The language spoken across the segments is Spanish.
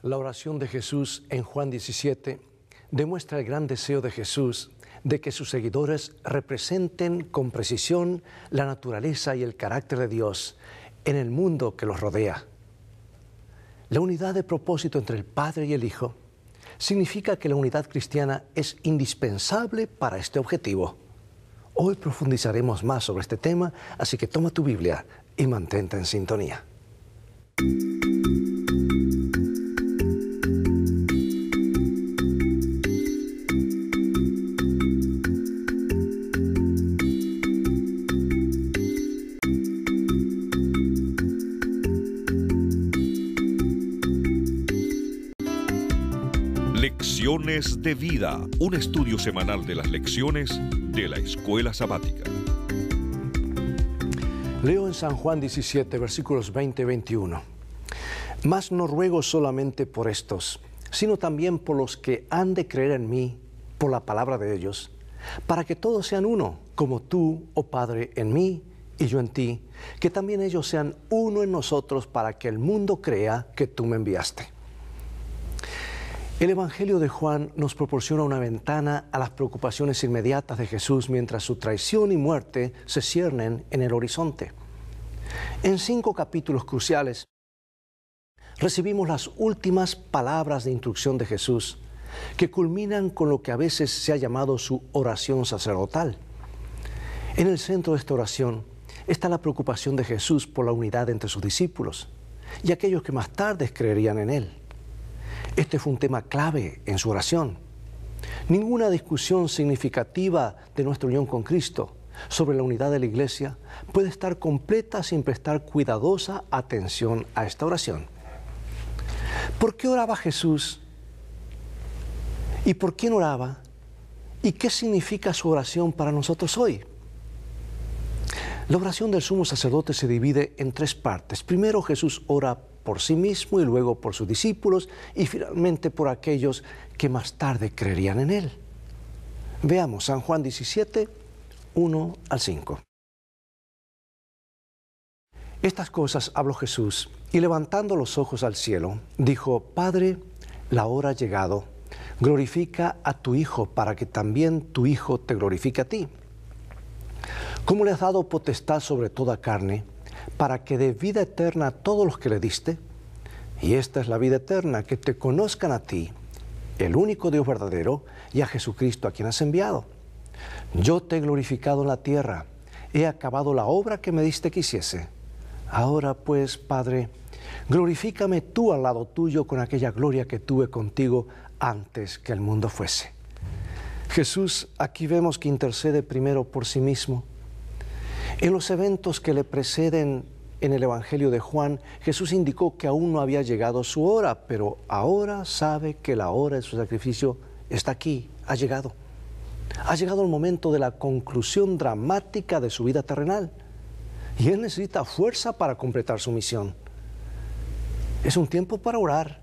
La oración de Jesús en Juan 17 demuestra el gran deseo de Jesús de que sus seguidores representen con precisión la naturaleza y el carácter de Dios en el mundo que los rodea. La unidad de propósito entre el Padre y el Hijo significa que la unidad cristiana es indispensable para este objetivo. Hoy profundizaremos más sobre este tema, así que toma tu Biblia y mantente en sintonía. Lecciones de Vida, un estudio semanal de las lecciones de la Escuela Sabática. Leo en San Juan 17, versículos 20 y 21. Mas no ruego solamente por estos, sino también por los que han de creer en mí, por la palabra de ellos, para que todos sean uno, como tú, oh Padre, en mí y yo en ti, que también ellos sean uno en nosotros, para que el mundo crea que tú me enviaste. El Evangelio de Juan nos proporciona una ventana a las preocupaciones inmediatas de Jesús mientras su traición y muerte se ciernen en el horizonte. En 5 capítulos cruciales recibimos las últimas palabras de instrucción de Jesús, que culminan con lo que a veces se ha llamado su oración sacerdotal. En el centro de esta oración está la preocupación de Jesús por la unidad entre sus discípulos y aquellos que más tarde creerían en Él. Este fue un tema clave en su oración. Ninguna discusión significativa de nuestra unión con Cristo sobre la unidad de la Iglesia puede estar completa sin prestar cuidadosa atención a esta oración. ¿Por qué oraba Jesús? ¿Y por quién oraba? ¿Y qué significa su oración para nosotros hoy? La oración del sumo sacerdote se divide en 3 partes. Primero, Jesús ora por sí mismo y luego por sus discípulos y finalmente por aquellos que más tarde creerían en Él. Veamos San Juan 17, 1 al 5. Estas cosas habló Jesús y levantando los ojos al cielo, dijo: Padre, la hora ha llegado, glorifica a tu Hijo para que también tu Hijo te glorifique a ti. Como le has dado potestad sobre toda carne, para que dé vida eterna a todos los que le diste, y esta es la vida eterna, que te conozcan a ti, el único Dios verdadero, y a Jesucristo a quien has enviado. Yo te he glorificado en la tierra, he acabado la obra que me diste que hiciese. Ahora pues, Padre, glorifícame tú al lado tuyo con aquella gloria que tuve contigo antes que el mundo fuese. Jesús aquí vemos que intercede primero por sí mismo. En los eventos que le preceden en el Evangelio de Juan, Jesús indicó que aún no había llegado su hora, pero ahora sabe que la hora de su sacrificio está aquí, ha llegado. Ha llegado el momento de la conclusión dramática de su vida terrenal. Y Él necesita fuerza para completar su misión. Es un tiempo para orar.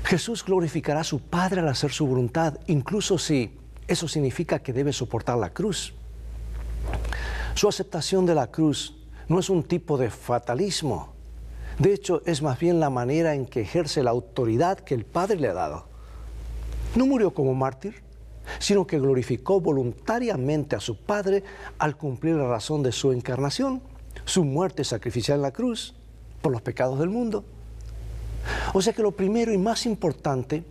Jesús glorificará a su Padre al hacer su voluntad, incluso si eso significa que debe soportar la cruz. Su aceptación de la cruz no es un tipo de fatalismo. De hecho, es más bien la manera en que ejerce la autoridad que el Padre le ha dado. No murió como mártir, sino que glorificó voluntariamente a su Padre al cumplir la razón de su encarnación, su muerte sacrificial en la cruz por los pecados del mundo. O sea que lo primero y más importante,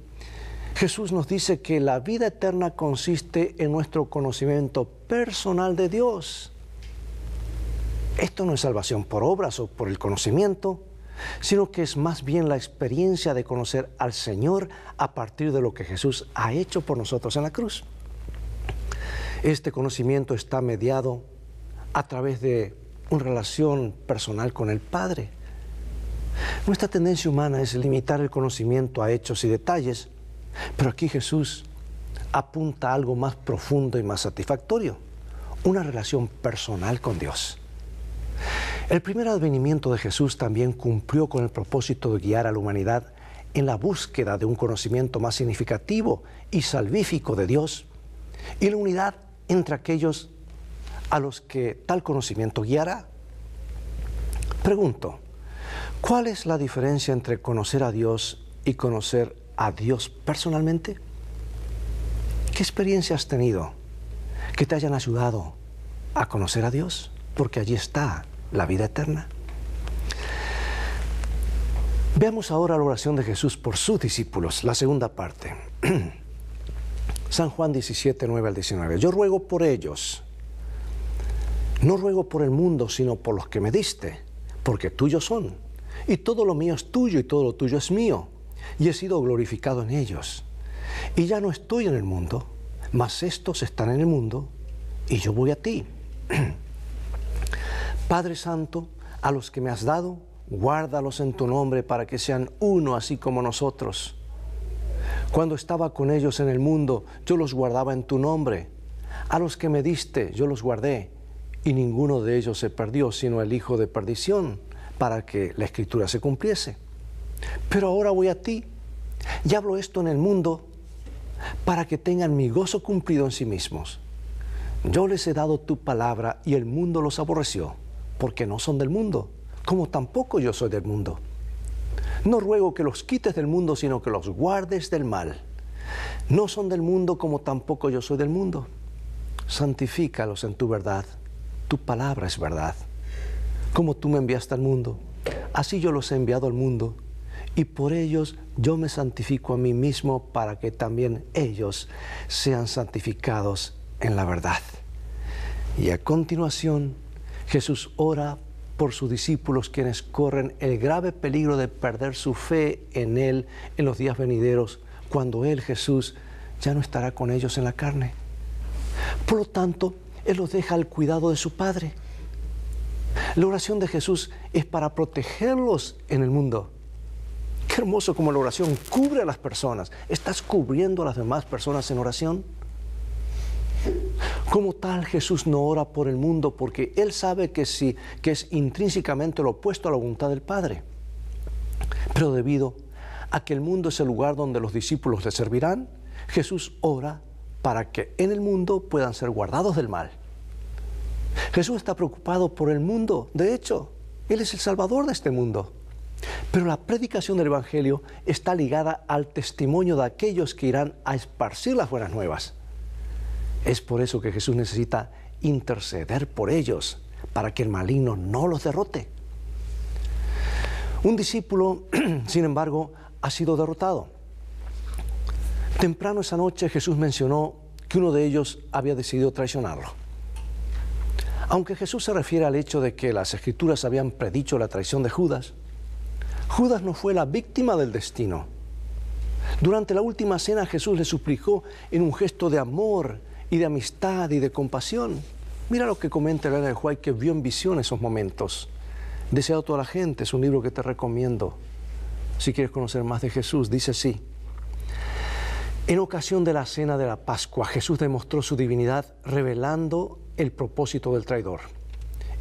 Jesús nos dice que la vida eterna consiste en nuestro conocimiento personal de Dios. Esto no es salvación por obras o por el conocimiento, sino que es más bien la experiencia de conocer al Señor a partir de lo que Jesús ha hecho por nosotros en la cruz. Este conocimiento está mediado a través de una relación personal con el Padre. Nuestra tendencia humana es limitar el conocimiento a hechos y detalles, pero aquí Jesús apunta a algo más profundo y más satisfactorio, una relación personal con Dios. El primer advenimiento de Jesús también cumplió con el propósito de guiar a la humanidad en la búsqueda de un conocimiento más significativo y salvífico de Dios y la unidad entre aquellos a los que tal conocimiento guiará. Pregunto, ¿cuál es la diferencia entre conocer a Dios y conocer a Dios personalmente? ¿Qué experiencia has tenido que te hayan ayudado a conocer a Dios? Porque allí está la vida eterna. Veamos ahora la oración de Jesús por sus discípulos, la segunda parte. San Juan 17, 9 al 19. Yo ruego por ellos. No ruego por el mundo, sino por los que me diste, porque tuyos son. Y todo lo mío es tuyo y todo lo tuyo es mío. Y he sido glorificado en ellos. Y ya no estoy en el mundo, mas estos están en el mundo y yo voy a ti. Padre Santo, a los que me has dado, guárdalos en tu nombre para que sean uno así como nosotros. Cuando estaba con ellos en el mundo, yo los guardaba en tu nombre. A los que me diste, yo los guardé, y ninguno de ellos se perdió, sino el hijo de perdición, para que la Escritura se cumpliese. Pero ahora voy a ti, y hablo esto en el mundo, para que tengan mi gozo cumplido en sí mismos. Yo les he dado tu palabra, y el mundo los aborreció, porque no son del mundo, como tampoco yo soy del mundo. No ruego que los quites del mundo, sino que los guardes del mal. No son del mundo, como tampoco yo soy del mundo. Santifícalos en tu verdad. Tu palabra es verdad. Como tú me enviaste al mundo, así yo los he enviado al mundo, y por ellos yo me santifico a mí mismo, para que también ellos sean santificados en la verdad. Y a continuación, Jesús ora por sus discípulos, quienes corren el grave peligro de perder su fe en Él en los días venideros, cuando Él, Jesús, ya no estará con ellos en la carne. Por lo tanto, Él los deja al cuidado de su Padre. La oración de Jesús es para protegerlos en el mundo. Qué hermoso como la oración cubre a las personas. ¿Estás cubriendo a las demás personas en oración? Como tal, Jesús no ora por el mundo porque Él sabe que es intrínsecamente lo opuesto a la voluntad del Padre. Pero debido a que el mundo es el lugar donde los discípulos le servirán, Jesús ora para que en el mundo puedan ser guardados del mal. Jesús está preocupado por el mundo. De hecho, Él es el Salvador de este mundo. Pero la predicación del Evangelio está ligada al testimonio de aquellos que irán a esparcir las buenas nuevas. Es por eso que Jesús necesita interceder por ellos, para que el maligno no los derrote. Un discípulo, sin embargo, ha sido derrotado. Temprano esa noche Jesús mencionó que uno de ellos había decidido traicionarlo. Aunque Jesús se refiere al hecho de que las Escrituras habían predicho la traición de Judas, Judas no fue la víctima del destino. Durante la última cena Jesús le suplicó en un gesto de amor y de amistad y de compasión. Mira lo que comenta Elena de White, que vio en visión esos momentos. Deseado a toda la gente, es un libro que te recomiendo si quieres conocer más de Jesús. Dice así: en ocasión de la cena de la Pascua, Jesús demostró su divinidad revelando el propósito del traidor.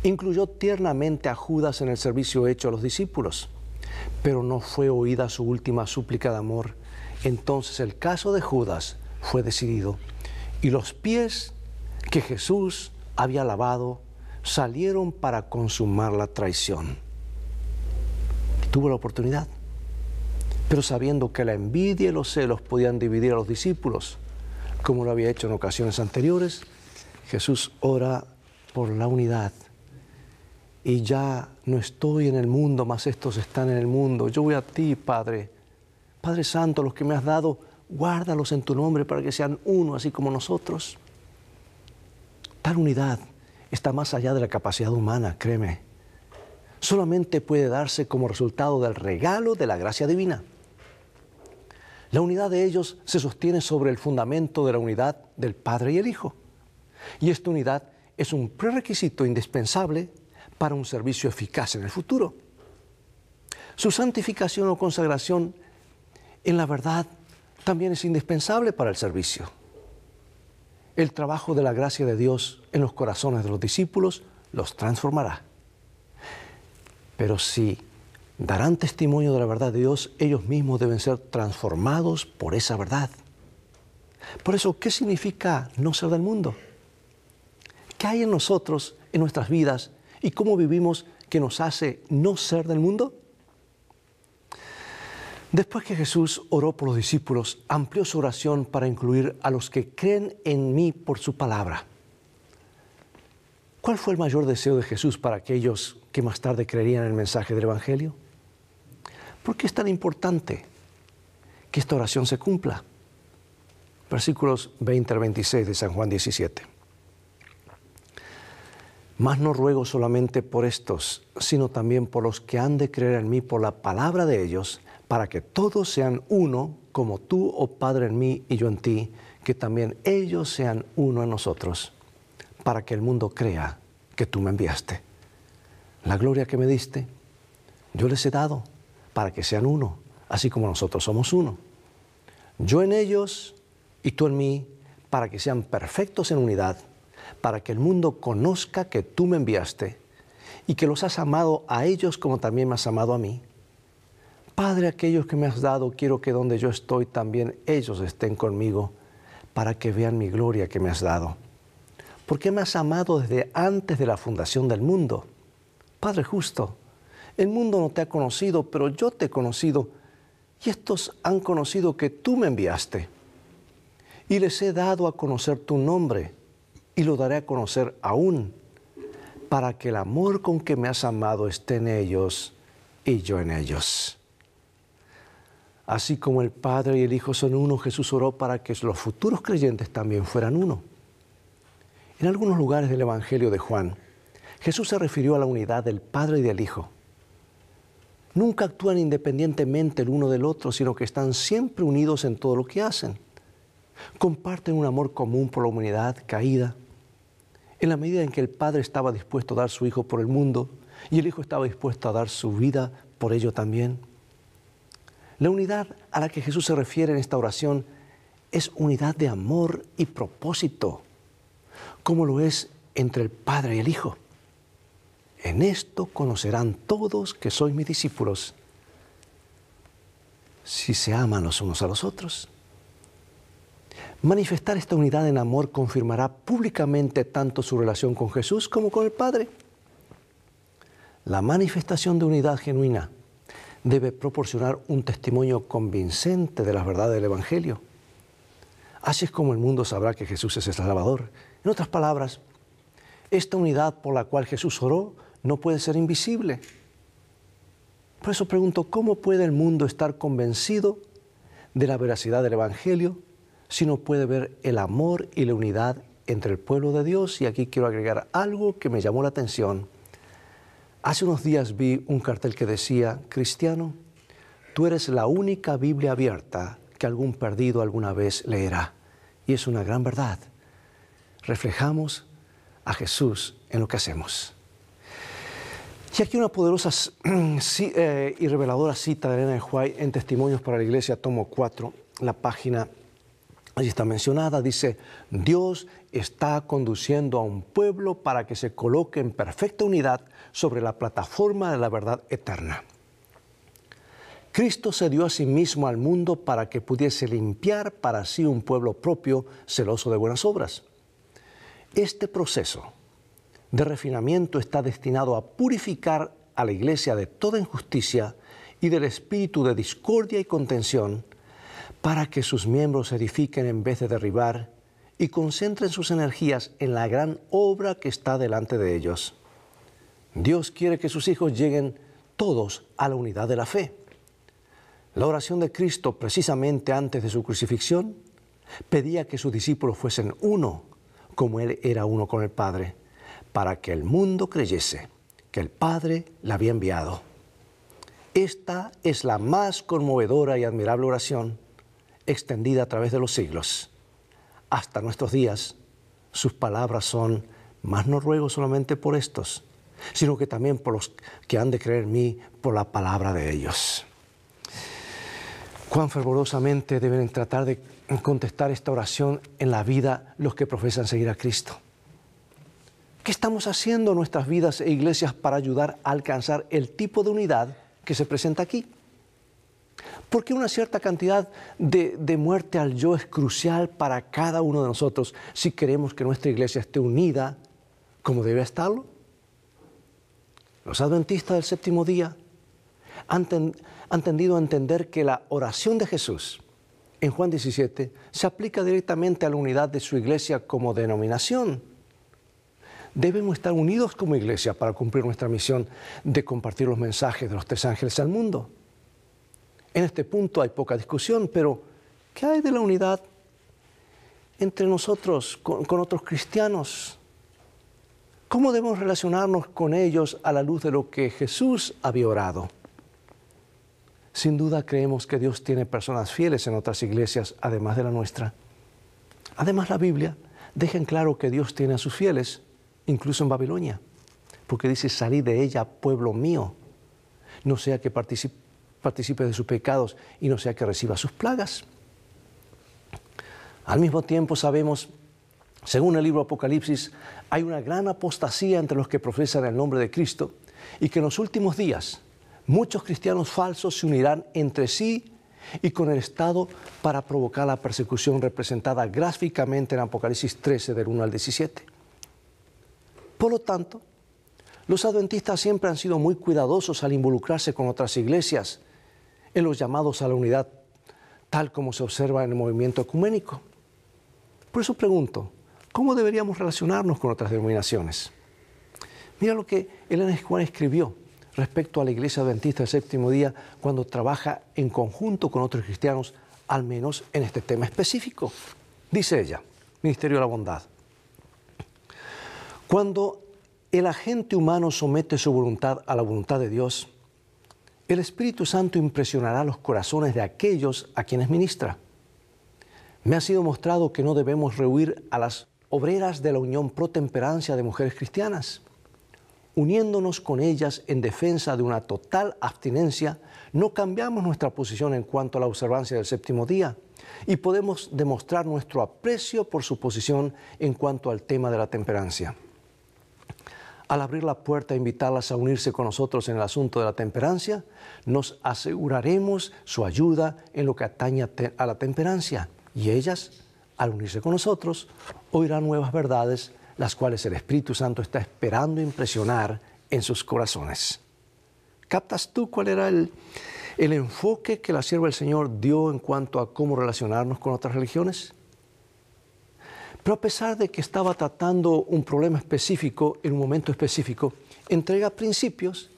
Incluyó tiernamente a Judas en el servicio hecho a los discípulos, pero no fue oída su última súplica de amor. Entonces el caso de Judas fue decidido, y los pies que Jesús había lavado salieron para consumar la traición. Tuvo la oportunidad, pero sabiendo que la envidia y los celos podían dividir a los discípulos, como lo había hecho en ocasiones anteriores, Jesús ora por la unidad. Y ya no estoy en el mundo, mas estos están en el mundo. Yo voy a ti, Padre. Padre Santo, los que me has dado, guárdalos en tu nombre para que sean uno, así como nosotros. Tal unidad está más allá de la capacidad humana, créeme. Solamente puede darse como resultado del regalo de la gracia divina. La unidad de ellos se sostiene sobre el fundamento de la unidad del Padre y el Hijo. Y esta unidad es un prerequisito indispensable para un servicio eficaz en el futuro. Su santificación o consagración en la verdad también es indispensable para el servicio. El trabajo de la gracia de Dios en los corazones de los discípulos los transformará. Pero si darán testimonio de la verdad de Dios, ellos mismos deben ser transformados por esa verdad. Por eso, ¿qué significa no ser del mundo? ¿Qué hay en nosotros, en nuestras vidas, y cómo vivimos que nos hace no ser del mundo? Después que Jesús oró por los discípulos, amplió su oración para incluir a los que creen en mí por su palabra. ¿Cuál fue el mayor deseo de Jesús para aquellos que más tarde creerían en el mensaje del Evangelio? ¿Por qué es tan importante que esta oración se cumpla? Versículos 20 al 26 de San Juan 17. Mas no ruego solamente por estos, sino también por los que han de creer en mí por la palabra de ellos, para que todos sean uno, como tú, oh Padre, en mí y yo en ti, que también ellos sean uno en nosotros, para que el mundo crea que tú me enviaste. La gloria que me diste, yo les he dado, para que sean uno, así como nosotros somos uno. Yo en ellos y tú en mí, para que sean perfectos en unidad, para que el mundo conozca que tú me enviaste y que los has amado a ellos como también me has amado a mí. Padre, aquellos que me has dado, quiero que donde yo estoy también ellos estén conmigo, para que vean mi gloria que me has dado. Porque me has amado desde antes de la fundación del mundo. Padre justo, el mundo no te ha conocido, pero yo te he conocido, y estos han conocido que tú me enviaste. Y les he dado a conocer tu nombre, y lo daré a conocer aún, para que el amor con que me has amado esté en ellos y yo en ellos. Así como el Padre y el Hijo son uno, Jesús oró para que los futuros creyentes también fueran uno. En algunos lugares del Evangelio de Juan, Jesús se refirió a la unidad del Padre y del Hijo. Nunca actúan independientemente el uno del otro, sino que están siempre unidos en todo lo que hacen. Comparten un amor común por la humanidad caída. En la medida en que el Padre estaba dispuesto a dar su Hijo por el mundo y el Hijo estaba dispuesto a dar su vida por ello también. La unidad a la que Jesús se refiere en esta oración es unidad de amor y propósito, como lo es entre el Padre y el Hijo. En esto conocerán todos que sois mis discípulos, si se aman los unos a los otros. Manifestar esta unidad en amor confirmará públicamente tanto su relación con Jesús como con el Padre. La manifestación de unidad genuina debe proporcionar un testimonio convincente de las verdades del Evangelio. Así es como el mundo sabrá que Jesús es el Salvador. En otras palabras, esta unidad por la cual Jesús oró no puede ser invisible. Por eso pregunto, ¿cómo puede el mundo estar convencido de la veracidad del Evangelio si no puede ver el amor y la unidad entre el pueblo de Dios? Y aquí quiero agregar algo que me llamó la atención. Hace unos días vi un cartel que decía: cristiano, tú eres la única Biblia abierta que algún perdido alguna vez leerá. Y es una gran verdad. Reflejamos a Jesús en lo que hacemos. Y aquí una poderosa y reveladora cita de Elena de White en Testimonios para la Iglesia, tomo 4, la página allí está mencionada, dice: Dios está conduciendo a un pueblo para que se coloque en perfecta unidad sobre la plataforma de la verdad eterna. Cristo se dio a sí mismo al mundo para que pudiese limpiar para sí un pueblo propio, celoso de buenas obras. Este proceso de refinamiento está destinado a purificar a la Iglesia de toda injusticia y del espíritu de discordia y contención, para que sus miembros se edifiquen en vez de derribar y concentren sus energías en la gran obra que está delante de ellos. Dios quiere que sus hijos lleguen todos a la unidad de la fe. La oración de Cristo, precisamente antes de su crucifixión, pedía que sus discípulos fuesen uno, como Él era uno con el Padre, para que el mundo creyese que el Padre le había enviado. Esta es la más conmovedora y admirable oración extendida a través de los siglos. Hasta nuestros días, sus palabras son: mas no ruego solamente por estos, sino que también por los que han de creer en mí por la palabra de ellos. Cuán fervorosamente deben tratar de contestar esta oración en la vida los que profesan seguir a Cristo. ¿Qué estamos haciendo en nuestras vidas e iglesias para ayudar a alcanzar el tipo de unidad que se presenta aquí? Porque una cierta cantidad de muerte al yo es crucial para cada uno de nosotros si queremos que nuestra iglesia esté unida como debe estarlo. Los adventistas del séptimo día han tendido a entender que la oración de Jesús en Juan 17 se aplica directamente a la unidad de su iglesia como denominación. Debemos estar unidos como iglesia para cumplir nuestra misión de compartir los mensajes de los 3 ángeles al mundo. En este punto hay poca discusión, pero ¿qué hay de la unidad entre nosotros, con otros cristianos? ¿Cómo debemos relacionarnos con ellos a la luz de lo que Jesús había orado? Sin duda creemos que Dios tiene personas fieles en otras iglesias, además de la nuestra. Además, la Biblia deja en claro que Dios tiene a sus fieles, incluso en Babilonia, porque dice: salid de ella, pueblo mío, no sea que participe de sus pecados y no sea que reciba sus plagas. Al mismo tiempo sabemos, según el libro Apocalipsis, hay una gran apostasía entre los que profesan el nombre de Cristo y que en los últimos días muchos cristianos falsos se unirán entre sí y con el Estado para provocar la persecución representada gráficamente en Apocalipsis 13, del 1 al 17. Por lo tanto, los adventistas siempre han sido muy cuidadosos al involucrarse con otras iglesias en los llamados a la unidad, tal como se observa en el movimiento ecuménico. Por eso pregunto, ¿cómo deberíamos relacionarnos con otras denominaciones? Mira lo que Elena Juan escribió respecto a la Iglesia Adventista del Séptimo Día cuando trabaja en conjunto con otros cristianos, al menos en este tema específico. Dice ella, Ministerio de la Bondad: cuando el agente humano somete su voluntad a la voluntad de Dios, el Espíritu Santo impresionará los corazones de aquellos a quienes ministra. Me ha sido mostrado que no debemos rehuir a las obreras de la Unión Pro Temperancia de Mujeres Cristianas. Uniéndonos con ellas en defensa de una total abstinencia, no cambiamos nuestra posición en cuanto a la observancia del séptimo día y podemos demostrar nuestro aprecio por su posición en cuanto al tema de la temperancia. Al abrir la puerta e invitarlas a unirse con nosotros en el asunto de la temperancia, nos aseguraremos su ayuda en lo que atañe a la temperancia. Y ellas, al unirse con nosotros, oirán nuevas verdades, las cuales el Espíritu Santo está esperando impresionar en sus corazones. ¿Captas tú cuál era el enfoque que la sierva del Señor dio en cuanto a cómo relacionarnos con otras religiones? Pero a pesar de que estaba tratando un problema específico en un momento específico, entrega principios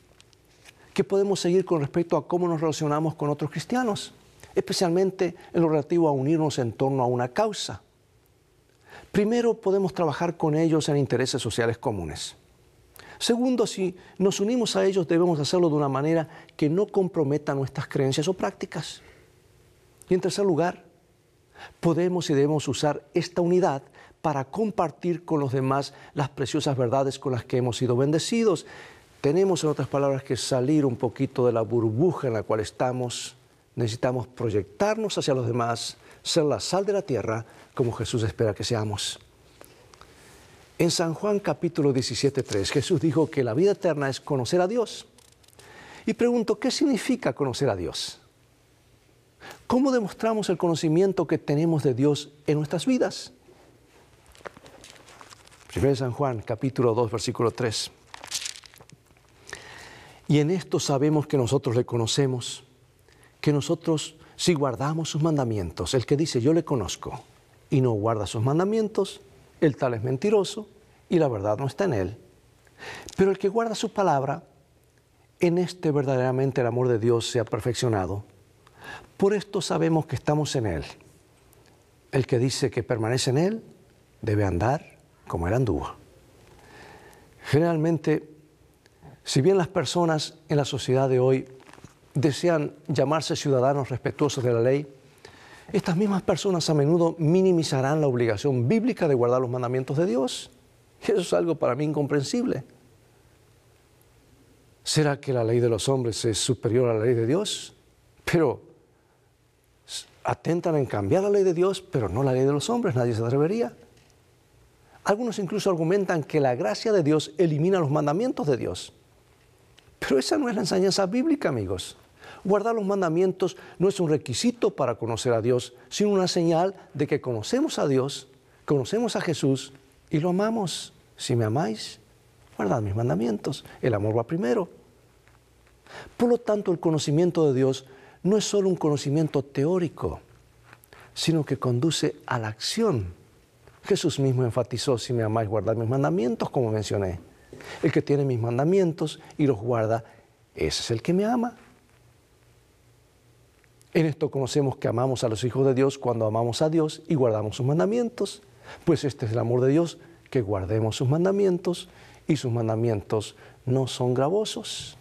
que podemos seguir con respecto a cómo nos relacionamos con otros cristianos, especialmente en lo relativo a unirnos en torno a una causa. Primero, podemos trabajar con ellos en intereses sociales comunes. Segundo, si nos unimos a ellos, debemos hacerlo de una manera que no comprometa nuestras creencias o prácticas. Y en tercer lugar, podemos y debemos usar esta unidad para compartir con los demás las preciosas verdades con las que hemos sido bendecidos. Tenemos, en otras palabras, que salir un poquito de la burbuja en la cual estamos. Necesitamos proyectarnos hacia los demás, ser la sal de la tierra, como Jesús espera que seamos. En San Juan capítulo 17:3, Jesús dijo que la vida eterna es conocer a Dios. Y pregunto, ¿qué significa conocer a Dios? ¿Cómo demostramos el conocimiento que tenemos de Dios en nuestras vidas? 1 San Juan capítulo 2, versículo 3. Y en esto sabemos que nosotros le conocemos, que nosotros, si guardamos sus mandamientos, el que dice yo le conozco y no guarda sus mandamientos, el tal es mentiroso y la verdad no está en él. Pero el que guarda su palabra, en este verdaderamente el amor de Dios se ha perfeccionado. Por esto sabemos que estamos en él. El que dice que permanece en él debe andar como él anduvo. Generalmente, si bien las personas en la sociedad de hoy desean llamarse ciudadanos respetuosos de la ley, estas mismas personas a menudo minimizarán la obligación bíblica de guardar los mandamientos de Dios. Y eso es algo para mí incomprensible. ¿Será que la ley de los hombres es superior a la ley de Dios? Pero atentan en cambiar la ley de Dios, pero no la ley de los hombres, nadie se atrevería. Algunos incluso argumentan que la gracia de Dios elimina los mandamientos de Dios. Pero esa no es la enseñanza bíblica, amigos. Guardar los mandamientos no es un requisito para conocer a Dios, sino una señal de que conocemos a Dios, conocemos a Jesús y lo amamos. Si me amáis, guardad mis mandamientos. El amor va primero. Por lo tanto, el conocimiento de Dios no es solo un conocimiento teórico, sino que conduce a la acción. Jesús mismo enfatizó: si me amáis, guardad mis mandamientos, como mencioné. El que tiene mis mandamientos y los guarda, ese es el que me ama. En esto conocemos que amamos a los hijos de Dios cuando amamos a Dios y guardamos sus mandamientos. Pues este es el amor de Dios, que guardemos sus mandamientos, y sus mandamientos no son gravosos.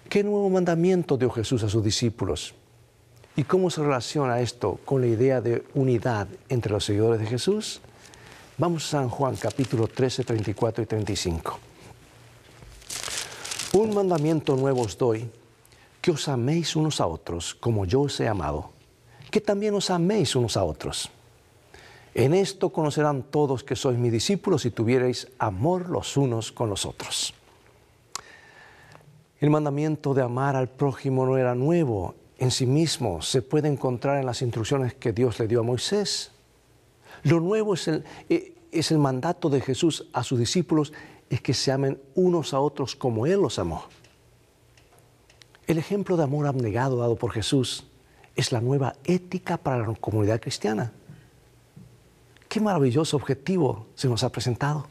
¿Qué nuevo mandamiento dio Jesús a sus discípulos? ¿Y cómo se relaciona esto con la idea de unidad entre los seguidores de Jesús? Vamos a San Juan, capítulo 13, 34 y 35. Un mandamiento nuevo os doy, que os améis unos a otros, como yo os he amado, que también os améis unos a otros. En esto conocerán todos que sois mis discípulos, si tuviereis amor los unos con los otros. El mandamiento de amar al prójimo no era nuevo en sí mismo, se puede encontrar en las instrucciones que Dios le dio a Moisés. Lo nuevo es el mandato de Jesús a sus discípulos, es que se amen unos a otros como Él los amó. El ejemplo de amor abnegado dado por Jesús es la nueva ética para la comunidad cristiana. Qué maravilloso objetivo se nos ha presentado.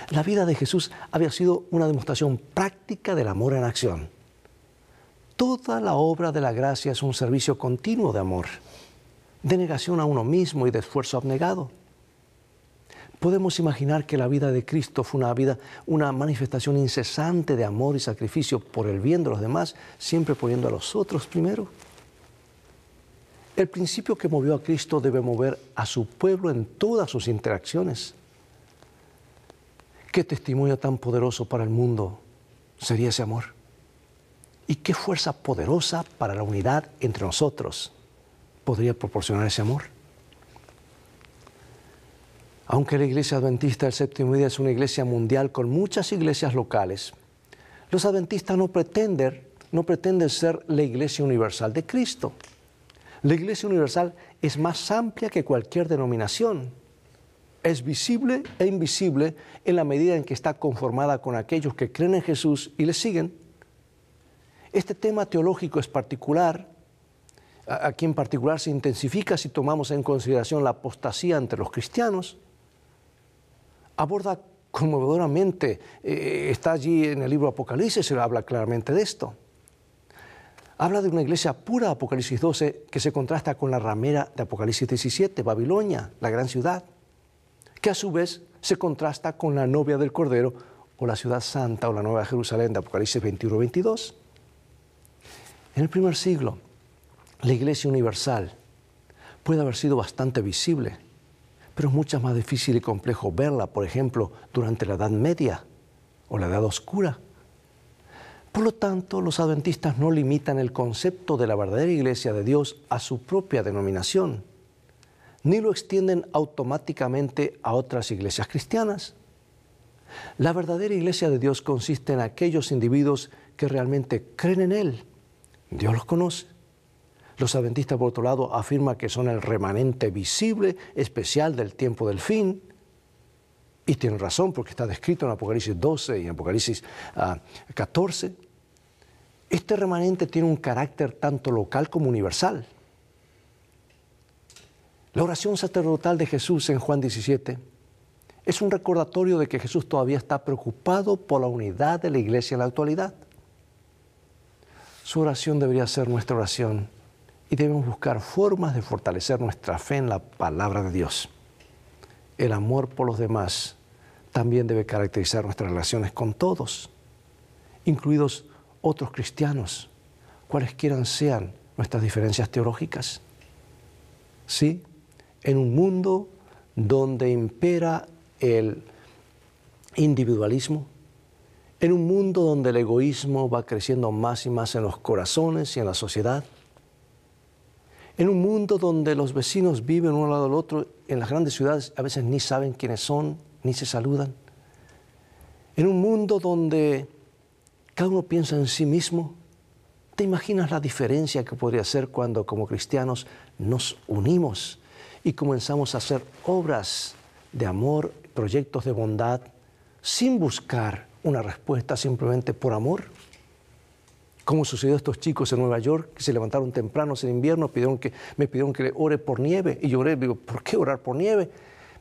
La vida de Jesús había sido una demostración práctica del amor en acción. Toda la obra de la gracia es un servicio continuo de amor, de negación a uno mismo y de esfuerzo abnegado. Podemos imaginar que la vida de Cristo fue una manifestación incesante de amor y sacrificio por el bien de los demás, siempre poniendo a los otros primero. El principio que movió a Cristo debe mover a su pueblo en todas sus interacciones. ¿Qué testimonio tan poderoso para el mundo sería ese amor? ¿Y qué fuerza poderosa para la unidad entre nosotros podría proporcionar ese amor? Aunque la Iglesia Adventista del Séptimo Día es una iglesia mundial con muchas iglesias locales, los adventistas no pretenden ser la Iglesia Universal de Cristo. La Iglesia Universal es más amplia que cualquier denominación. Es visible e invisible en la medida en que está conformada con aquellos que creen en Jesús y le siguen. Este tema teológico es particular. Aquí en particular se intensifica si tomamos en consideración la apostasía entre los cristianos. Aborda conmovedoramente, está allí en el libro Apocalipsis, se habla claramente de esto. Habla de una iglesia pura, Apocalipsis 12, que se contrasta con la ramera de Apocalipsis 17, Babilonia, la gran ciudad, que a su vez se contrasta con la novia del Cordero, o la ciudad santa, o la nueva Jerusalén de Apocalipsis 21-22. En el primer siglo, la iglesia universal puede haber sido bastante visible, pero es mucho más difícil y complejo verla, por ejemplo, durante la Edad Media o la Edad Oscura. Por lo tanto, los adventistas no limitan el concepto de la verdadera iglesia de Dios a su propia denominación, ni lo extienden automáticamente a otras iglesias cristianas. La verdadera iglesia de Dios consiste en aquellos individuos que realmente creen en Él. Dios los conoce. Los adventistas, por otro lado, afirman que son el remanente visible, especial del tiempo del fin. Y tienen razón, porque está descrito en Apocalipsis 12 y en Apocalipsis 14. Este remanente tiene un carácter tanto local como universal. La oración sacerdotal de Jesús en Juan 17 es un recordatorio de que Jesús todavía está preocupado por la unidad de la iglesia en la actualidad. Su oración debería ser nuestra oración y debemos buscar formas de fortalecer nuestra fe en la palabra de Dios. El amor por los demás también debe caracterizar nuestras relaciones con todos, incluidos otros cristianos, cualesquiera sean nuestras diferencias teológicas. Sí, en un mundo donde impera el individualismo, en un mundo donde el egoísmo va creciendo más y más en los corazones y en la sociedad, en un mundo donde los vecinos viven uno al lado del otro, en las grandes ciudades a veces ni saben quiénes son, ni se saludan, en un mundo donde cada uno piensa en sí mismo, ¿te imaginas la diferencia que podría ser cuando como cristianos nos unimos y comenzamos a hacer obras de amor, proyectos de bondad, sin buscar una respuesta simplemente por amor. Como sucedió a estos chicos en Nueva York, que se levantaron temprano en invierno, me pidieron que ore por nieve. Y yo oré, digo, ¿por qué orar por nieve?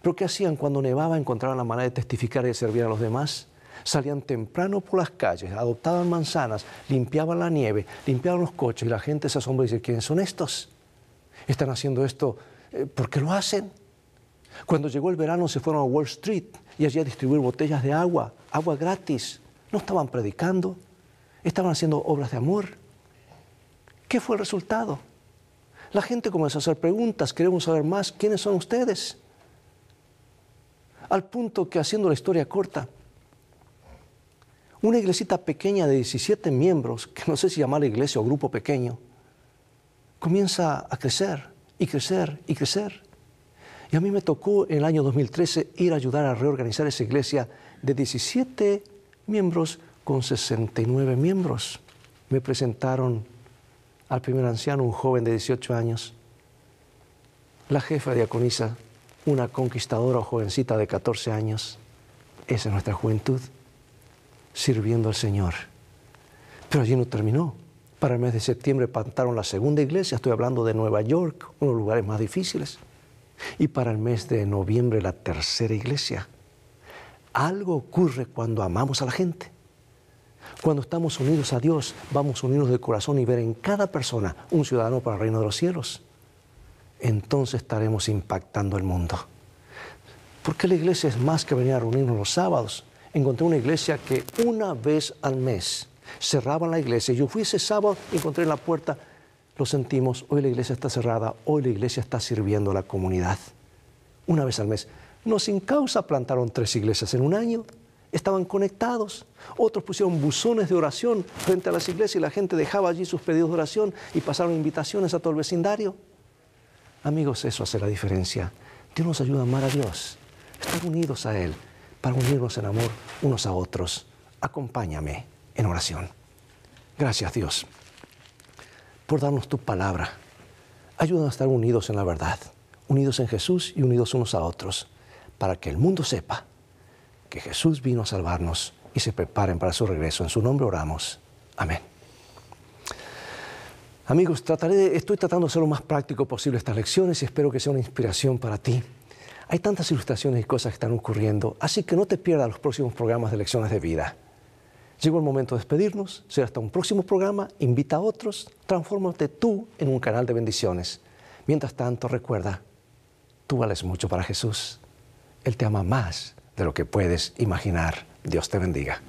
Pero ¿qué hacían cuando nevaba? Encontraban la manera de testificar y de servir a los demás. Salían temprano por las calles, adoptaban manzanas, limpiaban la nieve, limpiaban los coches y la gente se asombra y dice, ¿quiénes son estos? Están haciendo esto, ¿por qué lo hacen? Cuando llegó el verano se fueron a Wall Street y allí a distribuir botellas de agua gratis. No estaban predicando, estaban haciendo obras de amor. ¿Qué fue el resultado? La gente comenzó a hacer preguntas, queremos saber más, ¿quiénes son ustedes? Al punto que, haciendo la historia corta, una iglesita pequeña de 17 miembros, que no sé si llamarla iglesia o grupo pequeño, comienza a crecer y crecer y crecer. Y a mí me tocó en el año 2013 ir a ayudar a reorganizar esa iglesia de 17 miembros con 69 miembros. Me presentaron al primer anciano, un joven de 18 años, la jefa diaconisa, una conquistadora o jovencita de 14 años. Esa es nuestra juventud, sirviendo al Señor. Pero allí no terminó. Para el mes de septiembre plantaron la segunda iglesia, estoy hablando de Nueva York, uno de los lugares más difíciles. Y para el mes de noviembre la tercera iglesia. Algo ocurre cuando amamos a la gente. Cuando estamos unidos a Dios, vamos a unirnos de corazón y ver en cada persona un ciudadano para el reino de los cielos. Entonces estaremos impactando el mundo. Porque la iglesia es más que venir a reunirnos los sábados. Encontré una iglesia que una vez al mes cerraban la iglesia. Yo fui ese sábado y encontré en la puerta, lo sentimos, hoy la iglesia está cerrada, hoy la iglesia está sirviendo a la comunidad. Una vez al mes. No sin causa plantaron 3 iglesias en un año. Estaban conectados. Otros pusieron buzones de oración frente a las iglesias y la gente dejaba allí sus pedidos de oración y pasaron invitaciones a todo el vecindario. Amigos, eso hace la diferencia. Dios nos ayuda a amar a Dios, estar unidos a Él, para unirnos en amor unos a otros. Acompáñame en oración. Gracias, Dios, por darnos tu palabra. Ayúdanos a estar unidos en la verdad, unidos en Jesús y unidos unos a otros, para que el mundo sepa que Jesús vino a salvarnos y se preparen para su regreso. En su nombre oramos. Amén. Amigos, estoy tratando de ser lo más práctico posible estas lecciones y espero que sea una inspiración para ti. Hay tantas ilustraciones y cosas que están ocurriendo, así que no te pierdas los próximos programas de Lecciones de Vida. Llegó el momento de despedirnos. Será hasta un próximo programa. Invita a otros. Transfórmate tú en un canal de bendiciones. Mientras tanto, recuerda, tú vales mucho para Jesús. Él te ama más de lo que puedes imaginar. Dios te bendiga.